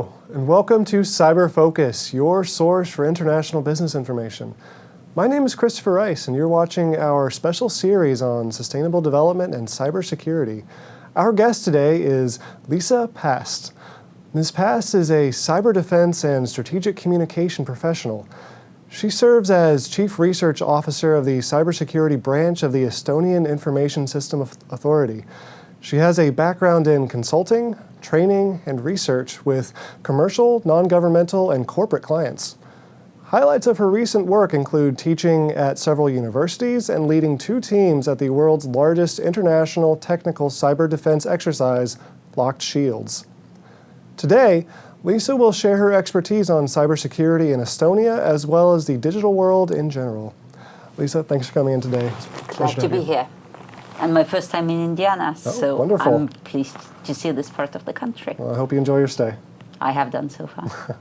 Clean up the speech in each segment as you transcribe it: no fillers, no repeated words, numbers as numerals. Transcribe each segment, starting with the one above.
Hello, and welcome to Cyber Focus, your source for international business information. My name is Christopher Rice, and you're watching our special series on sustainable development and cybersecurity. Our guest today is Liisa Past. Ms. Past is a cyber defense and strategic communication professional. She serves as Chief Research Officer of the Cybersecurity branch of the Estonian Information System Authority. She has a background in consulting, training, and research with commercial, non-governmental, and corporate clients. Highlights of her recent work include teaching at several universities and leading 2 teams at the world's largest international technical cyber defense exercise, Locked Shields. Today, Liisa will share her expertise on cybersecurity in Estonia as well as the digital world in general. Liisa, thanks for coming in today. Glad to be here. And my first time in Indiana, so wonderful. I'm pleased to see this part of the country. Well, I hope you enjoy your stay. I have done so far.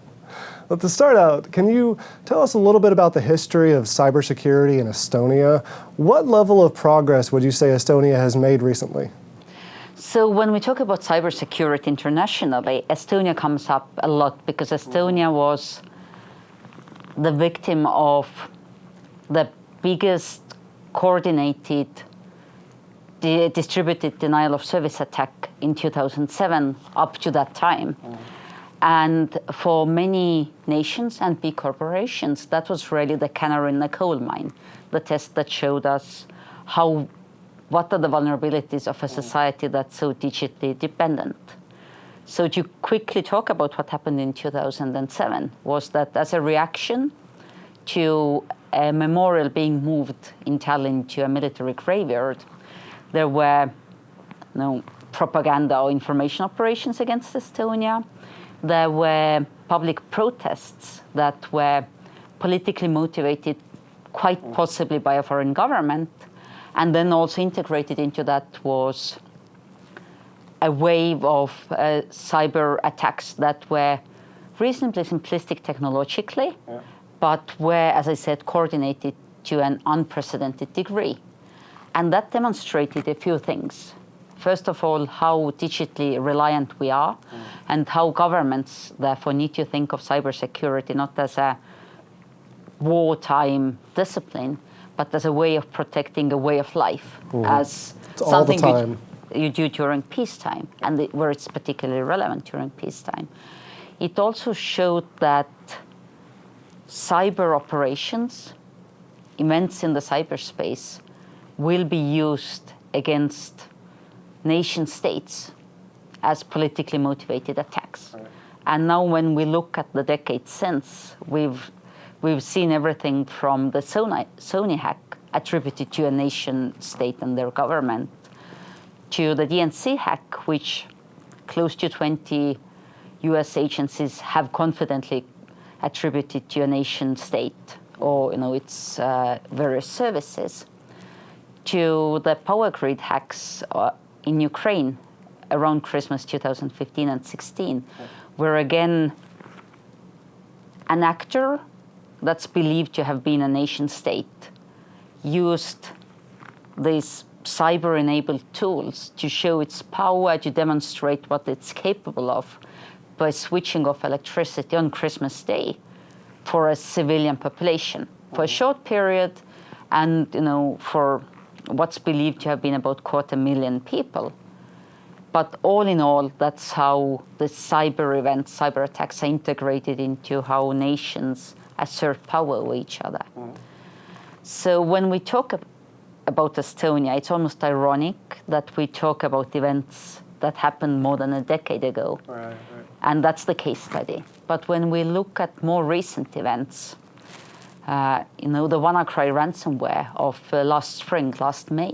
Well, to start out, can you tell us a little bit about the history of cybersecurity in Estonia? What level of progress would you say Estonia has made recently? So when we talk about cybersecurity internationally, Estonia comes up a lot because Estonia was the victim of the biggest coordinated distributed denial of service attack in 2007 up to that time. And for many nations and big corporations, that was really the canary in the coal mine, the test that showed us what are the vulnerabilities of a society that's so digitally dependent. So to quickly talk about what happened in 2007 was that as a reaction to a memorial being moved in Tallinn to a military graveyard, there were propaganda or information operations against Estonia. There were public protests that were politically motivated, quite possibly by a foreign government. And then also integrated into that was a wave of cyber attacks that were reasonably simplistic technologically, but were, as I said, coordinated to an unprecedented degree. And that demonstrated a few things. First of all, how digitally reliant we are, and how governments therefore need to think of cybersecurity not as a wartime discipline, but as a way of protecting a way of life, as something you do during peacetime, and where it's particularly relevant during peacetime. It also showed that cyber operations, events in the cyberspace, will be used against nation states as politically motivated attacks. And now when we look at the decades since, we've seen everything from the Sony hack attributed to a nation state and their government, to the DNC hack, which close to 20 US agencies have confidently attributed to a nation state or its various services, to the power grid hacks in Ukraine around Christmas 2015 and 16, where again an actor that's believed to have been a nation state used these cyber-enabled tools to show its power, to demonstrate what it's capable of by switching off electricity on Christmas Day for a civilian population for a short period, and for what's believed to have been about 250,000 people. But all in all, that's how the cyber events, cyber attacks are integrated into how nations assert power over each other. So when we talk about Estonia, it's almost ironic that we talk about events that happened more than a decade ago. Right. And that's the case study. But when we look at more recent events, the WannaCry ransomware of last May,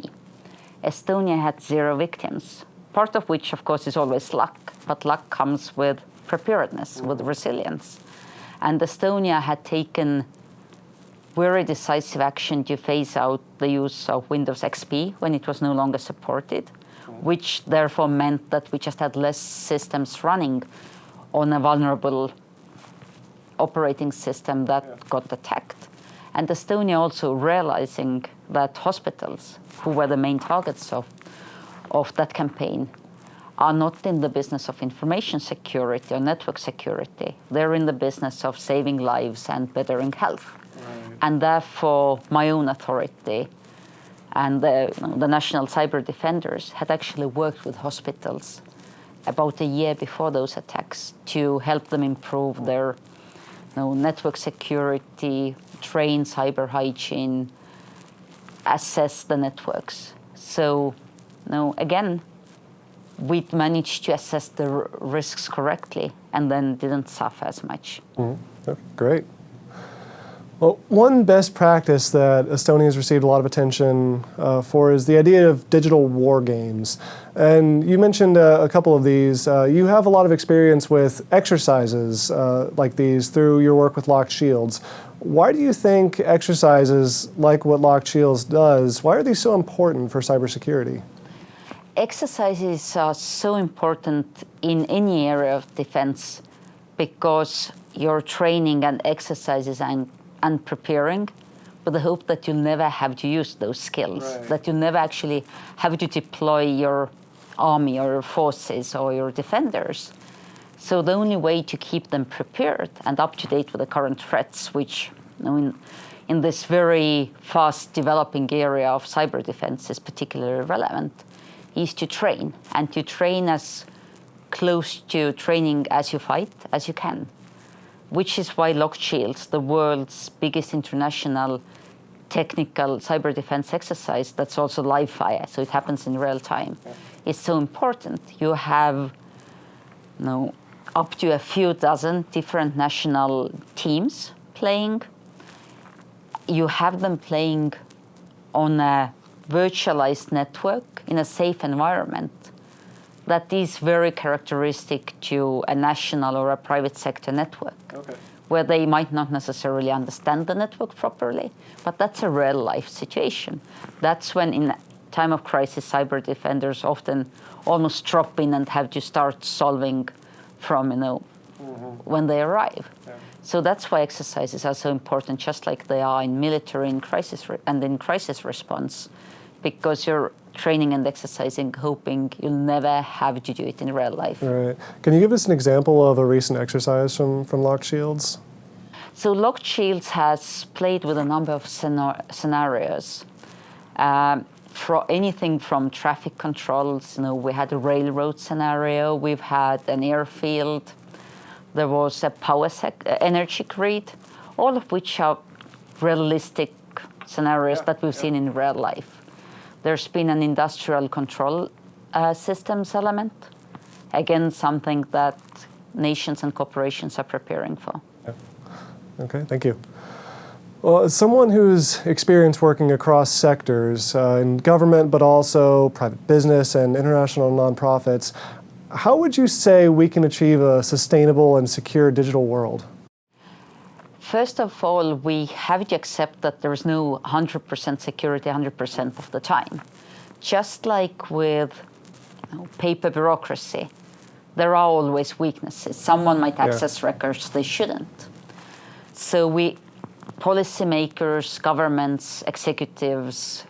Estonia had 0 victims, part of which, of course, is always luck, but luck comes with preparedness, with resilience. And Estonia had taken very decisive action to phase out the use of Windows XP when it was no longer supported, which therefore meant that we just had less systems running on a vulnerable operating system that got attacked. And Estonia also realizing that hospitals, who were the main targets of that campaign, are not in the business of information security or network security. They're in the business of saving lives and bettering health. Right. And therefore, my own authority and the National Cyber Defenders had actually worked with hospitals about a year before those attacks to help them improve their network security, train cyber hygiene, assess the networks. So, again, we managed to assess the risks correctly and then didn't suffer as much. Mm-hmm. Great. Well, one best practice that Estonia has received a lot of attention for is the idea of digital war games. And you mentioned a couple of these. You have a lot of experience with exercises like these through your work with Locked Shields. Why do you think exercises like what Locked Shields does, why are these so important for cybersecurity? Exercises are so important in any area of defense because you're training and exercises and preparing with the hope that you'll never have to use those skills, right. That you'll never actually have to deploy your army or your forces or your defenders. So the only way to keep them prepared and up to date with the current threats, which in this very fast developing area of cyber defense is particularly relevant, is to train, and to train as close to training as you fight as you can. Which is why Locked Shields, the world's biggest international technical cyber defense exercise that's also live fire, so it happens in real time, is so important. You have up to a few dozen different national teams playing. You have them playing on a virtualized network in a safe environment. That is very characteristic to a national or a private sector network, where they might not necessarily understand the network properly, but that's a real life situation. That's when in time of crisis, cyber defenders often almost drop in and have to start solving from, when they arrive. Yeah. So that's why exercises are so important, just like they are in military in crisis and in crisis response, because you're training and exercising, hoping you'll never have to do it in real life. Right. Can you give us an example of a recent exercise from Locked Shields? So Locked Shields has played with a number of scenarios. For anything from traffic controls, we had a railroad scenario, we've had an airfield, there was a energy grid, all of which are realistic scenarios that we've seen in real life. There's been an industrial control systems element. Again, something that nations and corporations are preparing for. Yeah. Okay, thank you. Well, as someone who's experienced working across sectors in government, but also private business and international nonprofits, how would you say we can achieve a sustainable and secure digital world? First of all, we have to accept that there is no 100% security 100% of the time. Just like with paper bureaucracy, there are always weaknesses. Someone might access records they shouldn't. So policymakers, governments, executives,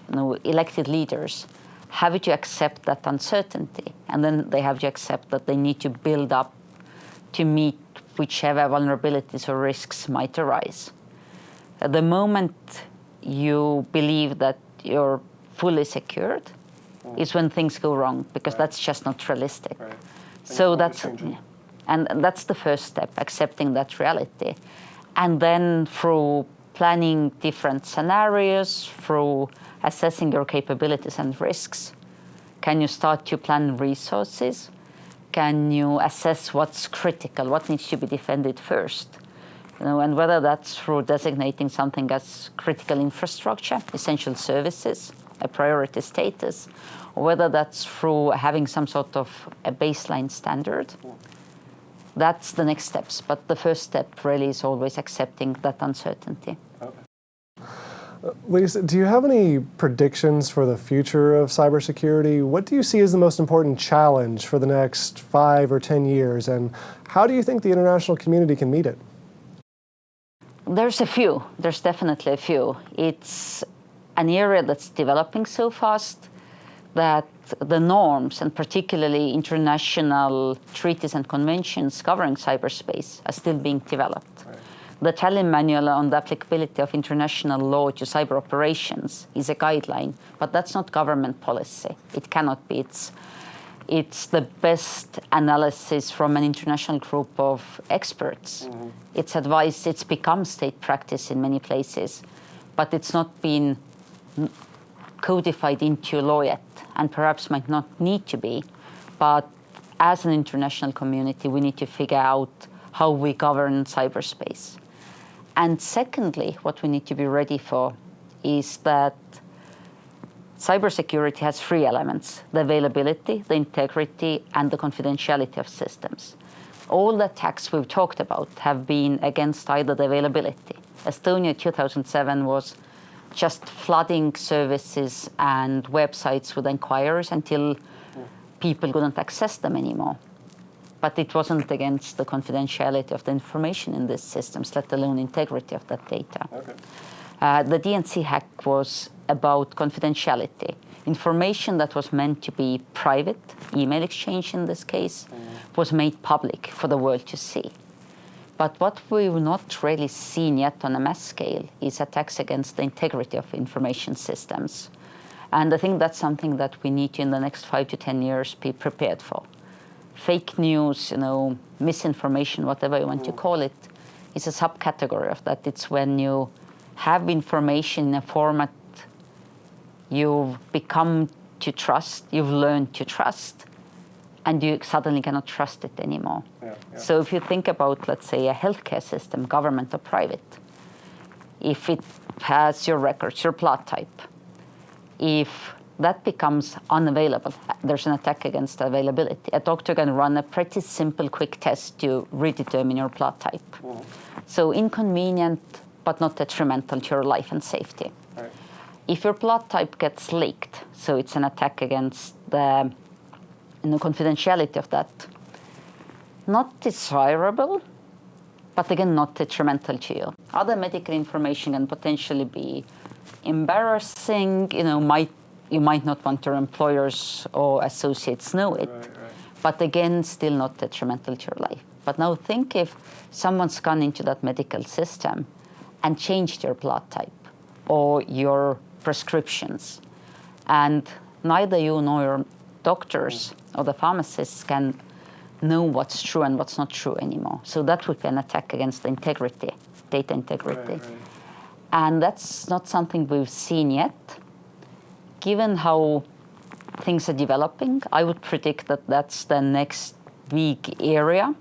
elected leaders have to accept that uncertainty, and then they have to accept that they need to build up to meet whichever vulnerabilities or risks might arise. At the moment you believe that you're fully secured is when things go wrong, because that's just not realistic. Right. So that's the first step, accepting that reality. And then through planning different scenarios, through assessing your capabilities and risks, can you start to plan resources? Can you assess what's critical, what needs to be defended first? And whether that's through designating something as critical infrastructure, essential services, a priority status, or whether that's through having some sort of a baseline standard. That's the next steps. But the first step really is always accepting that uncertainty. Liisa, do you have any predictions for the future of cybersecurity? What do you see as the most important challenge for the next 5 or 10 years, and how do you think the international community can meet it? There's a few. There's definitely a few. It's an area that's developing so fast that the norms, and particularly international treaties and conventions covering cyberspace, are still being developed. Right. The Tallinn Manual on the applicability of international law to cyber operations is a guideline, but that's not government policy. It cannot be. It's the best analysis from an international group of experts. Mm-hmm. It's advice. It's become state practice in many places, but it's not been codified into law yet, and perhaps might not need to be. But as an international community, we need to figure out how we govern cyberspace. And secondly, what we need to be ready for is that cybersecurity has three elements: the availability, the integrity, and the confidentiality of systems. All the attacks we've talked about have been against either the availability. Estonia 2007 was just flooding services and websites with inquiries until people couldn't access them anymore. But it wasn't against the confidentiality of the information in these systems, let alone integrity of that data. Okay. The DNC hack was about confidentiality. Information that was meant to be private, email exchange in this case, was made public for the world to see. But what we've not really seen yet on a mass scale is attacks against the integrity of information systems. And I think that's something that we need to, in the next 5 to 10 years, be prepared for. Fake news, misinformation, whatever you want to call it, is a subcategory of that. It's when you have information in a format you've become to trust, you've learned to trust, and you suddenly cannot trust it anymore. Yeah. So if you think about, let's say, a healthcare system, government or private, if it has your records, your blood type, if that becomes unavailable, there's an attack against availability. A doctor can run a pretty simple, quick test to redetermine your blood type. Mm-hmm. So inconvenient, but not detrimental to your life and safety. Right. If your blood type gets leaked, so it's an attack against the confidentiality of that, not desirable, but again, not detrimental to you. Other medical information can potentially be embarrassing, you might not want your employers or associates know it, right. But again, still not detrimental to your life. But now think if someone's gone into that medical system and changed your blood type or your prescriptions, and neither you nor your doctors or the pharmacists can know what's true and what's not true anymore. So that would be an attack against the integrity, data integrity. Right. And that's not something we've seen yet. Given how things are developing, I would predict that that's the next big area.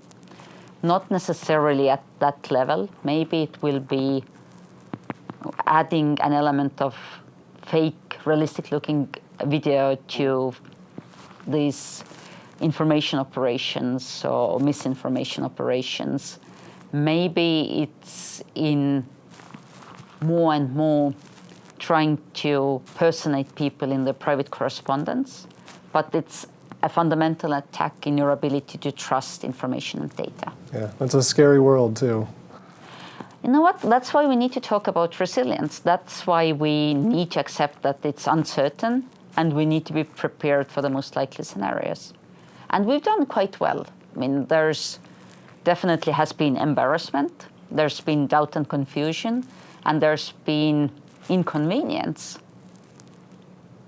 Not necessarily at that level. Maybe it will be adding an element of fake, realistic-looking video to these information operations or misinformation operations. Maybe it's in more and more trying to personate people in their private correspondence, but it's a fundamental attack in your ability to trust information and data. Yeah, that's a scary world too. You know what? That's why we need to talk about resilience. That's why we need to accept that it's uncertain and we need to be prepared for the most likely scenarios. And we've done quite well. I mean, there's definitely has been embarrassment, there's been doubt and confusion, and there's been inconvenience.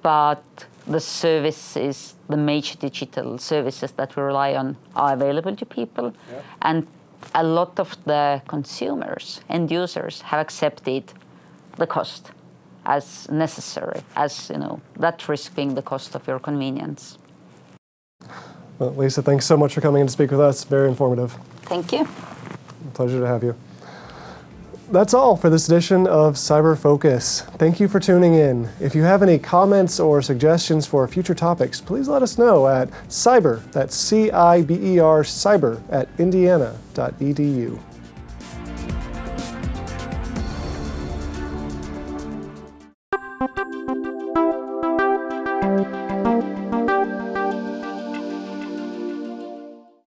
But the services, the major digital services that we rely on are available to people. Yeah. And a lot of the consumers, end users, have accepted the cost as necessary, as that risk being the cost of your convenience. Well, Liisa, thanks so much for coming in to speak with us. Very informative. Thank you. Pleasure to have you. That's all for this edition of Cyber Focus. Thank you for tuning in. If you have any comments or suggestions for future topics, please let us know at cyber, that's CIBER, cyber @indiana.edu.